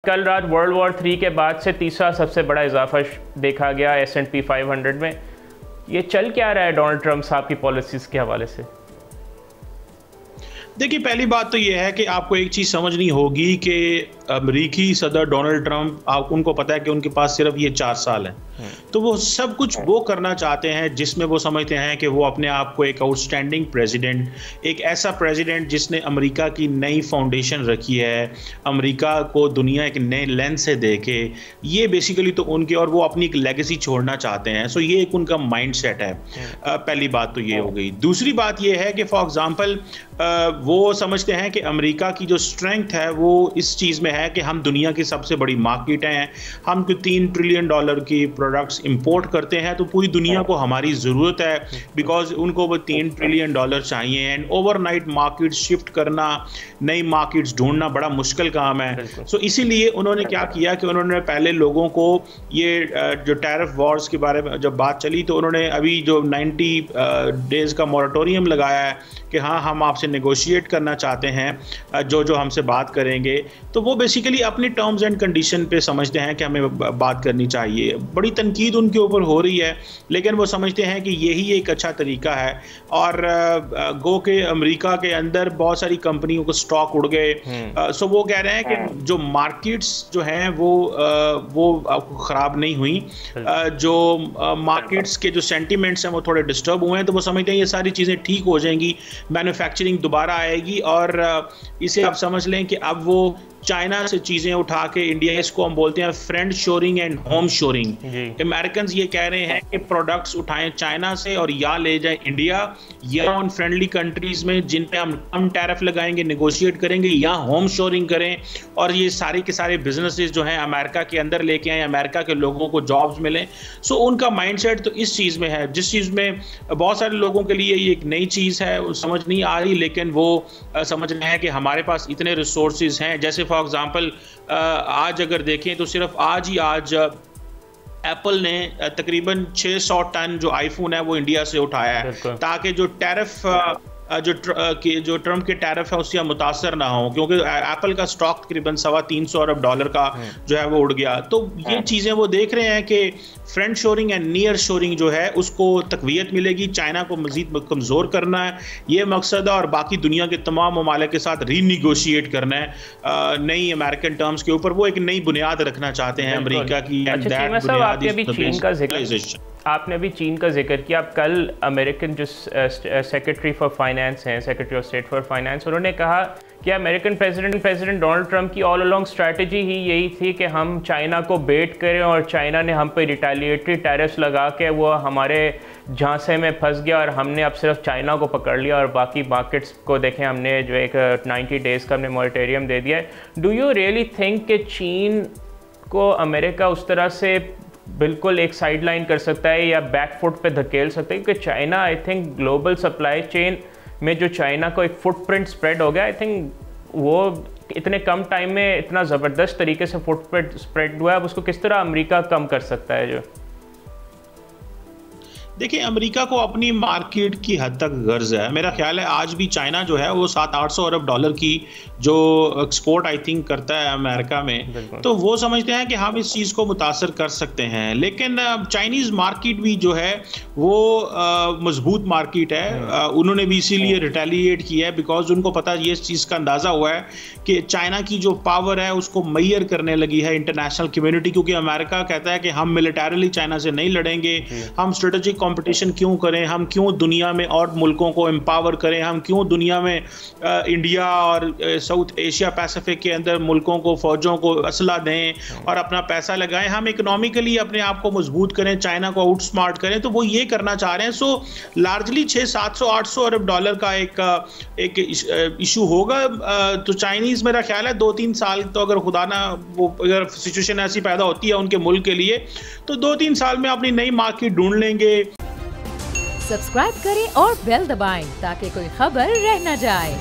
कल रात world war 3 के बाद से तीसरा सबसे बड़ा इजाफा देखा गया S&P 500 में। ये चल क्या रहा है डोनाल्ड ट्रंप साहब की पॉलिसीज के हवाले से? देखिए, पहली बात तो यह है कि आपको एक चीज़ समझनी होगी कि अमरीकी सदर डोनाल्ड ट्रंप, उनको पता है कि उनके पास सिर्फ ये 4 साल हैं, तो वो सब कुछ वो करना चाहते हैं जिसमें वो समझते हैं कि वो अपने आप को एक आउटस्टैंडिंग प्रेसिडेंट, एक ऐसा प्रेसिडेंट जिसने अमेरिका की नई फाउंडेशन रखी है, अमेरिका को दुनिया एक नए लेंस से देखे, ये बेसिकली तो उनके, और वो अपनी एक लेगेसी छोड़ना चाहते हैं। सो ये एक उनका माइंड सेट है। पहली बात तो ये हो गई। दूसरी बात ये है कि फॉर एग्जाम्पल वो समझते हैं कि अमेरिका की जो स्ट्रेंथ है वो इस चीज़ में है कि हम दुनिया की सबसे बड़ी मार्केट हैं, हम कोई $3 ट्रिलियन की प्रोडक्ट्स इंपोर्ट करते हैं, तो पूरी दुनिया को हमारी ज़रूरत है, बिकॉज उनको वो $3 ट्रिलियन चाहिए। एंड ओवरनाइट मार्केट शिफ्ट करना, नई मार्केट्स ढूंढना बड़ा मुश्किल काम है। सो इसीलिए उन्होंने क्या किया कि उन्होंने पहले लोगों को ये जो टैरिफ वॉर्स के बारे में जब बात चली, तो उन्होंने अभी जो 90 डेज़ का मोरेटोरियम लगाया है कि हाँ, हम आपसे नेगोशिएट करना चाहते हैं, जो हमसे बात करेंगे, तो वो बेसिकली अपनी टर्म्स एंड कंडीशन पे समझते हैं कि हमें बात करनी चाहिए। बड़ी तनकीद उनके ऊपर हो रही है, लेकिन वो समझते हैं कि यही एक अच्छा तरीका है। और गो के अमेरिका के अंदर बहुत सारी कंपनियों को स्टॉक उड़ गए। सो वो कह रहे हैं कि जो मार्केट्स जो हैं वो ख़राब नहीं हुई, जो मार्केट्स के जो सेंटिमेंट्स हैं वो थोड़े डिस्टर्ब हुए हैं, तो वो समझते हैं ये सारी चीज़ें ठीक हो जाएंगी, मैन्युफैक्चरिंग दोबारा आएगी। और इसे आप समझ लें कि अब वो चाइना से चीज़ें उठा के इंडिया, इसको हम बोलते हैं friend shoring and home shoring. American ये कह रहे हैं कि प्रोडक्ट्स उठाएं चाइना से और या ले जाएं इंडिया, या उन फ्रेंडली कंट्रीज में जिन पे हम कम टैरिफ लगाएंगे, नेगोशिएट करेंगे, या होम शोरिंग करें, और ये सारे के सारे बिजनेसेस जो हैं अमेरिका के अंदर लेके आए, अमेरिका के लोगों को जॉब्स मिलें। सो उनका माइंडसेट तो इस चीज़ में है, जिस चीज़ में बहुत सारे लोगों के लिए ये एक नई चीज़ है, वो समझ नहीं आ रही, लेकिन वो समझ रहे हैं कि हमारे पास इतने रिसोर्सेज हैं। जैसे फॉर एग्जाम्पल आज अगर देखें तो सिर्फ आज एप्पल ने तकरीबन 600 टन जो आईफोन है वो इंडिया से उठाया है, ताकि जो टैरिफ जो ट्रम्प के टैरिफ है उससे मुतासर ना हो, क्योंकि एप्पल का स्टॉक तकरीबन $325 अरब का जो है वो उड़ गया। तो ये चीज़ें वो देख रहे हैं कि friend shoring and near shoring जो है उसको तकवीयत मिलेगी, चाइना को मजीद कमज़ोर करना है, ये मकसद है, और बाकी दुनिया के तमाम ममालिक के साथ रीनिगोशिएट करना है नई अमेरिकन टर्म्स के ऊपर। वो एक नई बुनियाद रखना चाहते हैं अमेरिका की। आपने अभी चीन का जिक्र किया। अब कल अमेरिकन जो सेक्रेटरी फॉर फाइनेंस हैं, secretary of state for finance, उन्होंने कहा कि अमेरिकन प्रेसिडेंट डोनाल्ड ट्रंप की ऑल अलोंग स्ट्रैटेजी ही यही थी कि हम चाइना को बेट करें, और चाइना ने हम पे रिटेलिएटरी टैरिफ्स लगा के वो हमारे झांसे में फंस गया, और हमने अब सिर्फ चाइना को पकड़ लिया और बाकी मार्केट्स को देखें हमने जो एक 90 डेज़ का हमने मॉरेटोरियम दे दिया है। डू यू रियली थिंक कि चीन को अमेरिका उस तरह से बिल्कुल एक साइड लाइन कर सकता है या बैकफुट पे धकेल सकता है? क्योंकि China, I think global supply chain में जो चाइना को एक फुटप्रिंट स्प्रेड हो गया, आई थिंक वो इतने कम टाइम में इतना ज़बरदस्त तरीके से फुटप्रिंट स्प्रेड हुआ है, अब उसको किस तरह अमेरिका कम कर सकता है? जो देखिए, अमेरिका को अपनी मार्केट की हद तक गर्ज है। मेरा ख्याल है आज भी चाइना जो है वो $700-800 अरब की जो एक्सपोर्ट आई थिंक करता है अमेरिका में, तो वो समझते हैं कि हम इस चीज़ को मुतासर कर सकते हैं। लेकिन चाइनीज़ मार्केट भी जो है वो मजबूत मार्केट है। उन्होंने भी इसीलिए रिटेलिएट किया है, बिकॉज उनको पता ये इस चीज़ का अंदाज़ा हुआ है कि चाइना की जो पावर है उसको मैयर करने लगी है इंटरनेशनल कम्युनिटी, क्योंकि अमेरिका कहता है कि हम मिलिटरीली चाइना से नहीं लड़ेंगे, हम स्ट्रेटेजिक कंपटीशन क्यों करें, हम क्यों दुनिया में और मुल्कों को एम्पावर करें, हम क्यों दुनिया में इंडिया और साउथ एशिया पैसिफिक के अंदर मुल्कों को, फौजों को असला दें और अपना पैसा लगाएं, हम इकोनॉमिकली अपने आप को मजबूत करें, चाइना को आउटस्मार्ट करें। तो वो ये करना चाह रहे हैं। सो लार्जली $600-700-800 अरब का एक इशू होगा। तो चाइनीज़, मेरा ख्याल है 2-3 साल, तो अगर खुदा ना वो अगर सिचुएशन ऐसी पैदा होती है उनके मुल्क के लिए, तो 2-3 साल में अपनी नई मार्केट ढूंढ लेंगे। सब्सक्राइब करें और बेल दबाएं ताकि कोई खबर रह न जाए।